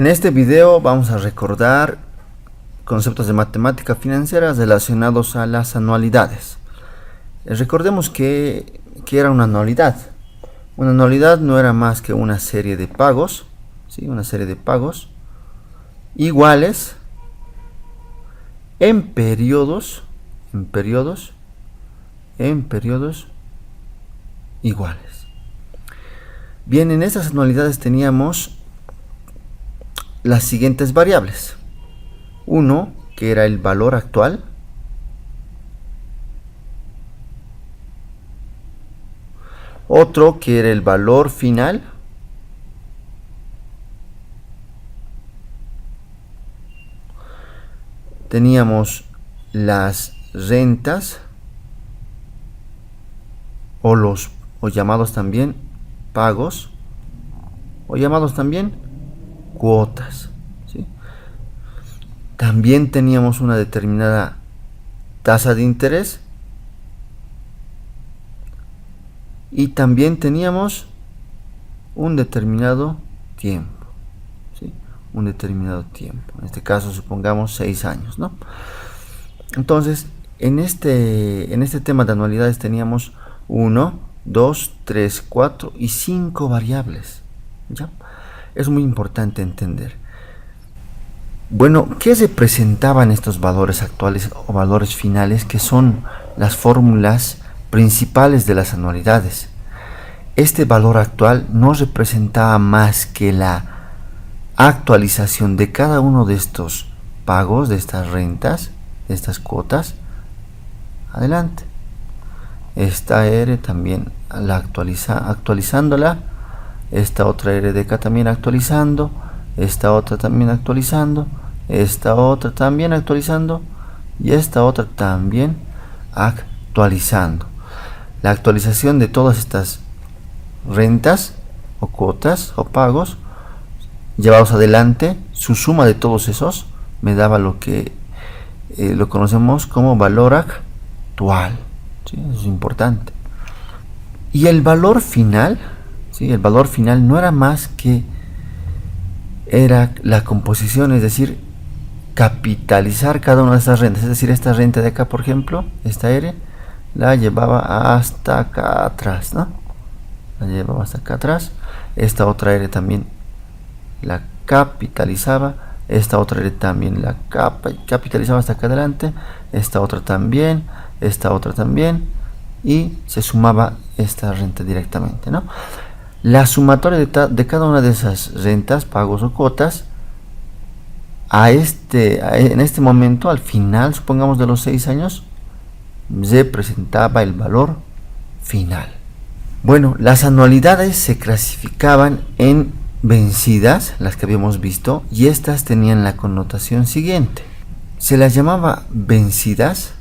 En este video vamos a recordar conceptos de matemática financiera relacionados a las anualidades. Recordemos que era una anualidad. Una anualidad no era más que una serie de pagos, ¿sí? Una serie de pagos iguales en periodos iguales. Bien, en estas anualidades teníamos las siguientes variables. Uno, que era el valor actual. Otro, que era el valor final. Teníamos las rentas o llamados también pagos o llamados también cuotas, ¿sí? También teníamos una determinada tasa de interés y también teníamos un determinado tiempo, ¿sí? Un determinado tiempo, en este caso supongamos 6 años, ¿no? Entonces en este tema de anualidades teníamos 1, 2, 3, 4 y 5 variables, ¿ya? Es muy importante entender. Bueno, ¿qué representaban estos valores actuales o valores finales, que son las fórmulas principales de las anualidades? Este valor actual no representaba más que la actualización de cada uno de estos pagos, de estas rentas, de estas cuotas. Adelante. Esta R también actualizándola. Esta otra R de acá también actualizando, esta otra también actualizando, esta otra también actualizando y esta otra también actualizando. La actualización de todas estas rentas o cuotas o pagos llevados adelante, su suma de todos esos me daba lo que lo conocemos como valor actual, ¿sí? Eso es importante. Y el valor final, ¿sí? El valor final no era más que era la composición, es decir, capitalizar cada una de estas rentas. Es decir, esta renta de acá, por ejemplo, esta R, la llevaba hasta acá atrás, ¿no? La llevaba hasta acá atrás. Esta otra R también la capitalizaba. Esta otra R también la capitalizaba hasta acá adelante. Esta otra también. Esta otra también. Y se sumaba esta renta directamente, ¿no? La sumatoria de cada una de esas rentas, pagos o cuotas, en este momento, al final, supongamos de los 6 años, representaba el valor final. Bueno, las anualidades se clasificaban en vencidas, las que habíamos visto, y estas tenían la connotación siguiente. Se las llamaba vencidas,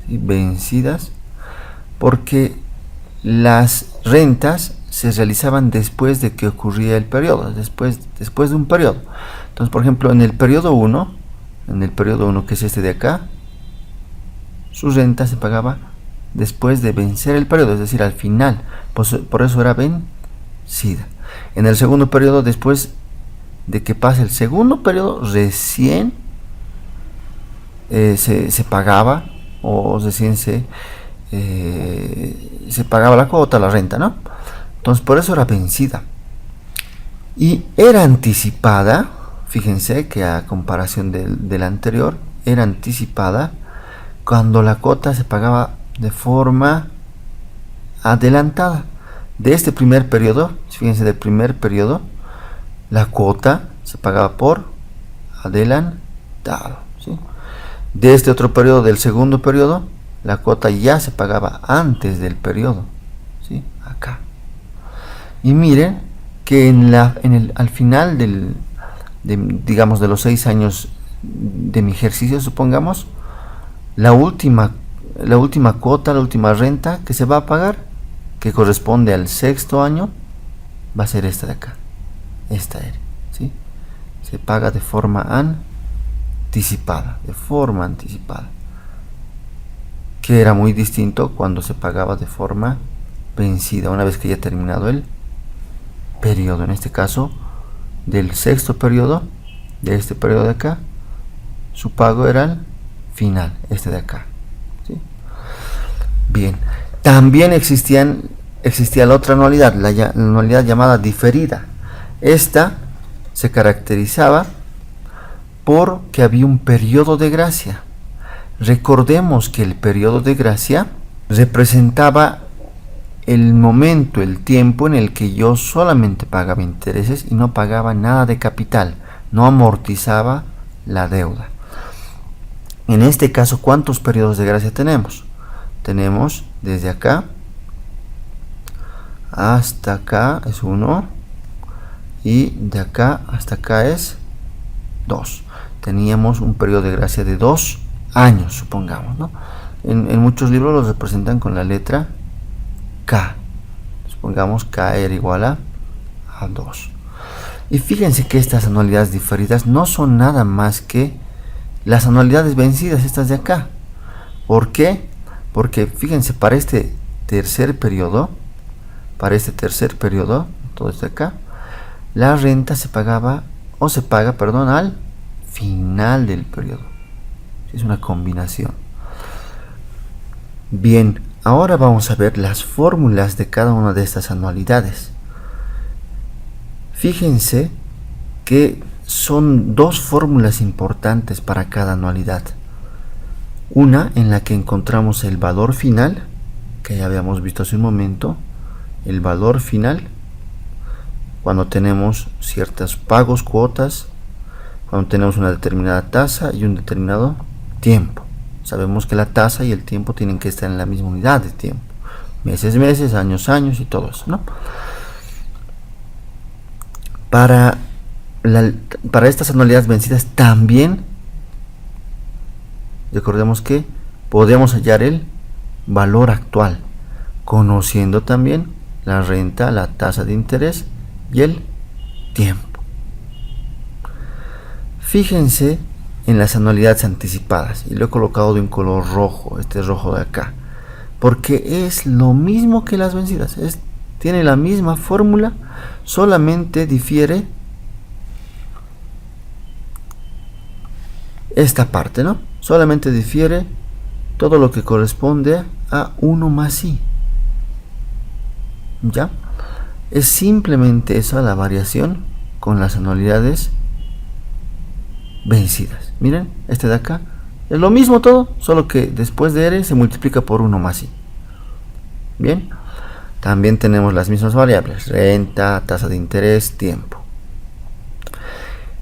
¿sí? Vencidas, porque las rentas se realizaban después de que ocurría el periodo, después de un periodo. Entonces, por ejemplo, en el periodo 1, que es este de acá, su renta se pagaba después de vencer el periodo, es decir, al final. Por eso era vencida. En el segundo periodo, después de que pase el segundo periodo, recién se pagaba, o recién se pagaba la cuota, la renta, ¿no? Entonces, por eso era vencida. Y era anticipada. Fíjense que a comparación del anterior, era anticipada cuando la cuota se pagaba de forma adelantada. De este primer periodo, fíjense, del primer periodo, la cuota se pagaba por adelantado, ¿sí? De este otro periodo, del segundo periodo, la cuota ya se pagaba antes del periodo, ¿sí? Acá. Y miren que al final digamos, de los 6 años de mi ejercicio, supongamos, la última cuota, la última renta que se va a pagar, que corresponde al 6.º año, va a ser esta de acá, esta R, ¿sí? Se paga de forma anticipada, que era muy distinto cuando se pagaba de forma vencida, una vez que ya ha terminado el periodo. En este caso del sexto periodo, de este periodo de acá, su pago era el final, este de acá, ¿sí? Bien, también existía la otra anualidad, la anualidad llamada diferida. Esta se caracterizaba porque había un periodo de gracia. Recordemos que el periodo de gracia representaba el momento, el tiempo en el que yo solamente pagaba intereses y no pagaba nada de capital, no amortizaba la deuda. En este caso, ¿cuántos periodos de gracia tenemos? Tenemos desde acá hasta acá es 1 y de acá hasta acá es 2. Teníamos un periodo de gracia de 2 años, supongamos, ¿no? En muchos libros los representan con la letra K. Supongamos K era igual a 2. Y fíjense que estas anualidades diferidas no son nada más que las anualidades vencidas, estas de acá. ¿Por qué? Porque fíjense, para este tercer periodo, todo esto de acá, la renta se pagaba, o se paga, perdón, al final del periodo. Es una combinación. Bien, ahora vamos a ver las fórmulas de cada una de estas anualidades. Fíjense que son dos fórmulas importantes para cada anualidad. Una en la que encontramos el valor final, que ya habíamos visto hace un momento, el valor final, cuando tenemos ciertos pagos, cuotas, cuando tenemos una determinada tasa y un determinado tiempo. Sabemos que la tasa y el tiempo tienen que estar en la misma unidad de tiempo. Meses, meses, años, años y todo eso, ¿no? Para estas anualidades vencidas también recordemos que podemos hallar el valor actual, conociendo también la renta, la tasa de interés y el tiempo. Fíjense en las anualidades anticipadas, y lo he colocado de un color rojo, este rojo de acá, porque es lo mismo que las vencidas, tiene la misma fórmula, solamente difiere esta parte, ¿no? Solamente difiere todo lo que corresponde a 1 más i. ¿Ya? Es simplemente esa la variación con las anualidades vencidas. Miren, este de acá es lo mismo todo, solo que después de R se multiplica por 1 más i. Bien, también tenemos las mismas variables: renta, tasa de interés, tiempo.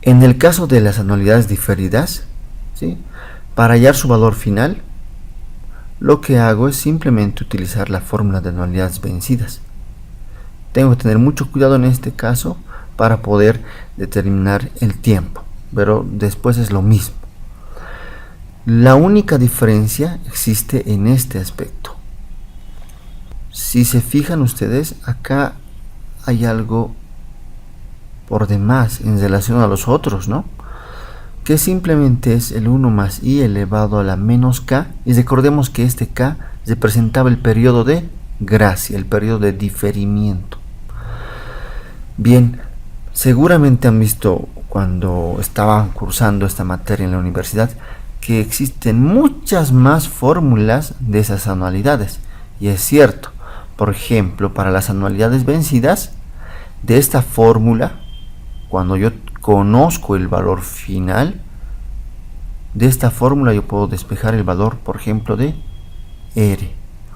En el caso de las anualidades diferidas, ¿sí?, para hallar su valor final, lo que hago es simplemente utilizar la fórmula de anualidades vencidas. Tengo que tener mucho cuidado en este caso para poder determinar el tiempo, pero después es lo mismo. La única diferencia existe en este aspecto. Si se fijan ustedes, acá hay algo por demás en relación a los otros, ¿no? Que simplemente es el 1 más i elevado a la menos k, y recordemos que este k representaba el periodo de gracia, el periodo de diferimiento. Bien, seguramente han visto cuando estaban cursando esta materia en la universidad que existen muchas más fórmulas de esas anualidades, y es cierto. Por ejemplo, para las anualidades vencidas, de esta fórmula, cuando yo conozco el valor final, de esta fórmula yo puedo despejar el valor, por ejemplo, de R,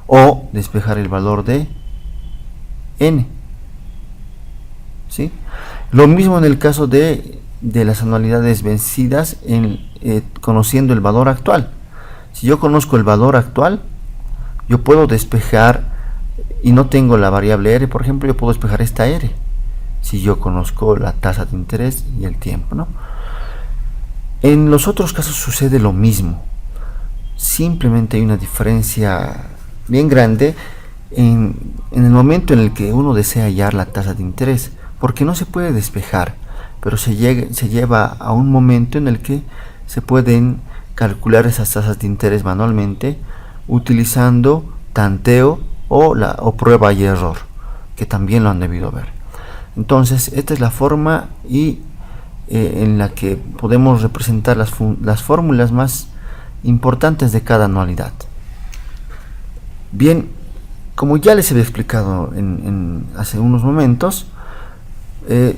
o despejar el valor de N. ¿Sí? Lo mismo en el caso de las anualidades vencidas, conociendo el valor actual. Si yo conozco el valor actual, yo puedo despejar, y no tengo la variable R, por ejemplo, yo puedo despejar esta R, si yo conozco la tasa de interés y el tiempo, ¿no? En los otros casos sucede lo mismo, simplemente hay una diferencia bien grande en el momento en el que uno desea hallar la tasa de interés, porque no se puede despejar, pero se lleva a un momento en el que se pueden calcular esas tasas de interés manualmente utilizando tanteo o prueba y error, que también lo han debido ver. Entonces esta es la forma en la que podemos representar las fórmulas más importantes de cada anualidad. Bien, como ya les había explicado hace unos momentos,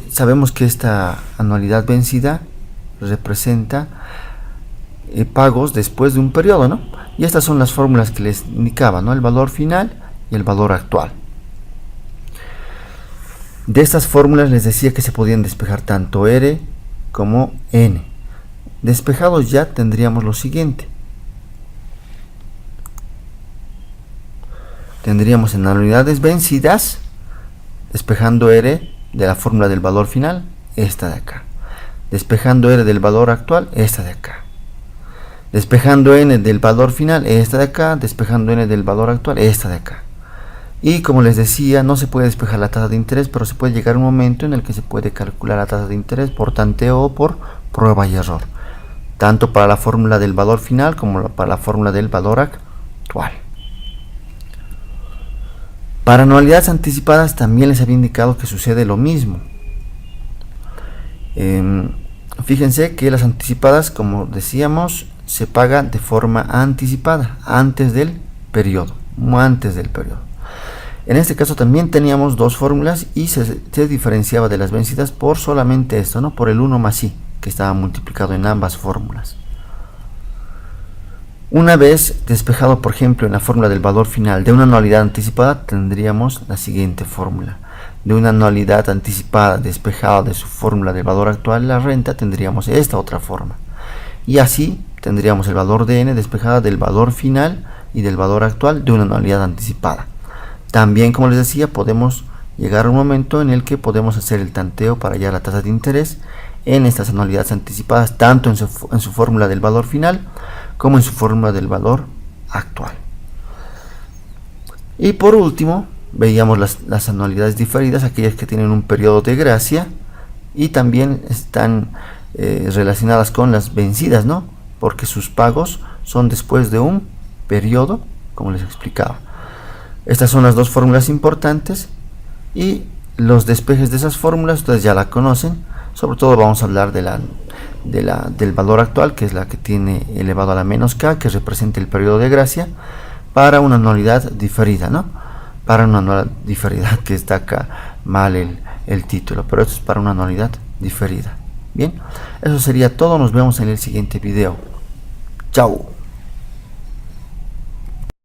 sabemos que esta anualidad vencida representa pagos después de un periodo, ¿no? Y estas son las fórmulas que les indicaba, ¿no? El valor final y el valor actual. De estas fórmulas les decía que se podían despejar tanto R como N. Despejados ya tendríamos lo siguiente. Tendríamos en anualidades vencidas, despejando R de la fórmula del valor final, esta de acá. Despejando R del valor actual, esta de acá. Despejando N del valor final, esta de acá. Despejando N del valor actual, esta de acá. Y como les decía, no se puede despejar la tasa de interés, pero se puede llegar a un momento en el que se puede calcular la tasa de interés por tanteo o por prueba y error, tanto para la fórmula del valor final como para la fórmula del valor actual. Para anualidades anticipadas también les había indicado que sucede lo mismo. Fíjense que las anticipadas, como decíamos, se pagan de forma anticipada, antes del periodo. En este caso también teníamos dos fórmulas y se diferenciaba de las vencidas por solamente esto, ¿no? Por el 1 más i, que estaba multiplicado en ambas fórmulas. Una vez despejado, por ejemplo, en la fórmula del valor final de una anualidad anticipada, tendríamos la siguiente fórmula. De una anualidad anticipada despejada de su fórmula del valor actual, la renta, tendríamos esta otra forma. Y así tendríamos el valor de n despejada del valor final y del valor actual de una anualidad anticipada. También, como les decía, podemos llegar a un momento en el que podemos hacer el tanteo para hallar la tasa de interés en estas anualidades anticipadas, tanto en su fórmula del valor final como en su fórmula del valor actual. Y por último, veíamos las anualidades diferidas, aquellas que tienen un periodo de gracia y también están relacionadas con las vencidas, ¿no? Porque sus pagos son después de un periodo, como les explicaba. Estas son las dos fórmulas importantes y los despejes de esas fórmulas ustedes ya la conocen. Sobre todo vamos a hablar del valor actual, que es la que tiene elevado a la menos k, que representa el periodo de gracia, para una anualidad diferida, ¿no? Para una anualidad diferida, que está acá mal el título, pero esto es para una anualidad diferida. Bien, eso sería todo, nos vemos en el siguiente video. Chao.